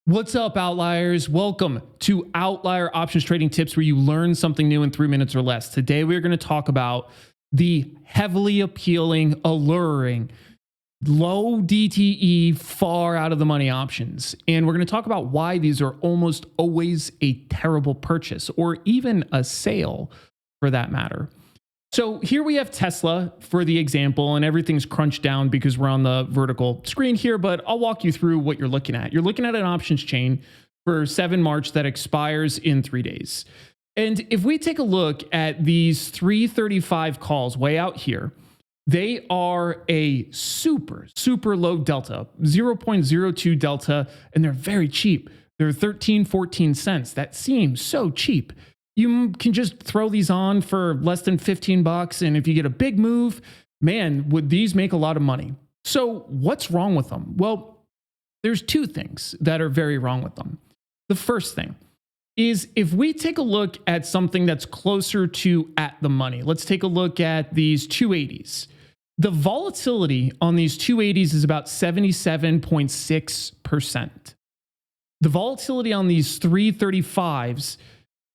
What's up, outliers? Welcome to Outlier Options Trading Tips, where you learn something new in 3 minutes or less. Today, we're going to talk about the heavily appealing, alluring, low DTE, far out of the money options. And we're going to talk about why these are almost always a terrible purchase, or even a sale for that matter. So here we have Tesla for the example, and everything's crunched down because we're on the vertical screen here, but I'll walk you through what you're looking at. You're looking at an options chain for 7 March that expires in 3 days. And if we take a look at these 335 calls way out here, they are a super low delta, 0.02 delta, and they're very cheap. They're 13, 14 cents. That seems so cheap. You can just throw these on for less than 15 bucks. And if you get a big move, man, would these make a lot of money? So what's wrong with them? Well, there's 2 things that are very wrong with them. The first thing is, if we take a look at something that's closer to at the money, let's take a look at these 280s. The volatility on these 280s is about 77.6%. The volatility on these 335s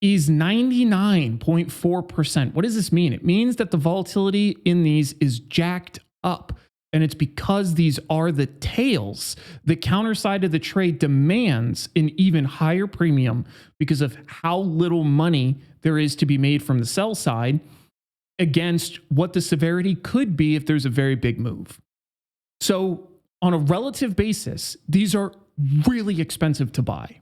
is 99.4%. What does this mean? It means that the volatility in these is jacked up. And it's because these are the tails. The counter side of the trade demands an even higher premium because of how little money there is to be made from the sell side against what the severity could be if there's a very big move. So on a relative basis, these are really expensive to buy.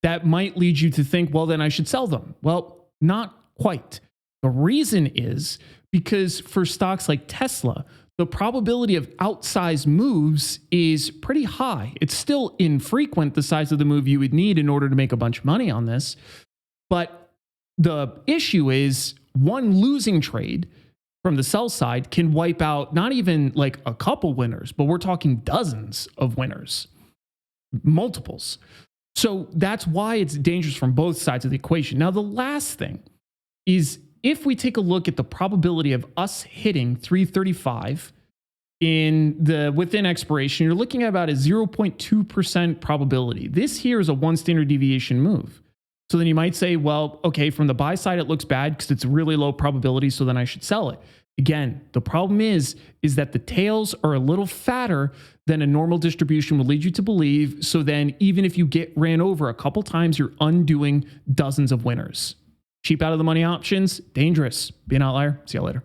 That might lead you to think, well, then I should sell them. Well, not quite. The reason is because for stocks like Tesla, the probability of outsized moves is pretty high. It's still infrequent, the size of the move you would need in order to make a bunch of money on this. But the issue is, one losing trade from the sell side can wipe out not even like a couple winners, but we're talking dozens of winners, multiples. So that's why it's dangerous from both sides of the equation. Now, the last thing is, if we take a look at the probability of us hitting 335 within expiration, you're looking at about a 0.2% probability. This here is a 1 standard deviation move. So then you might say, well, okay, from the buy side, it looks bad because it's really low probability, so then I should sell it. Again, the problem is that the tails are a little fatter than a normal distribution would lead you to believe. So then even if you get ran over a couple times, you're undoing dozens of winners. Cheap out of the money options, dangerous. Be an outlier. See you later.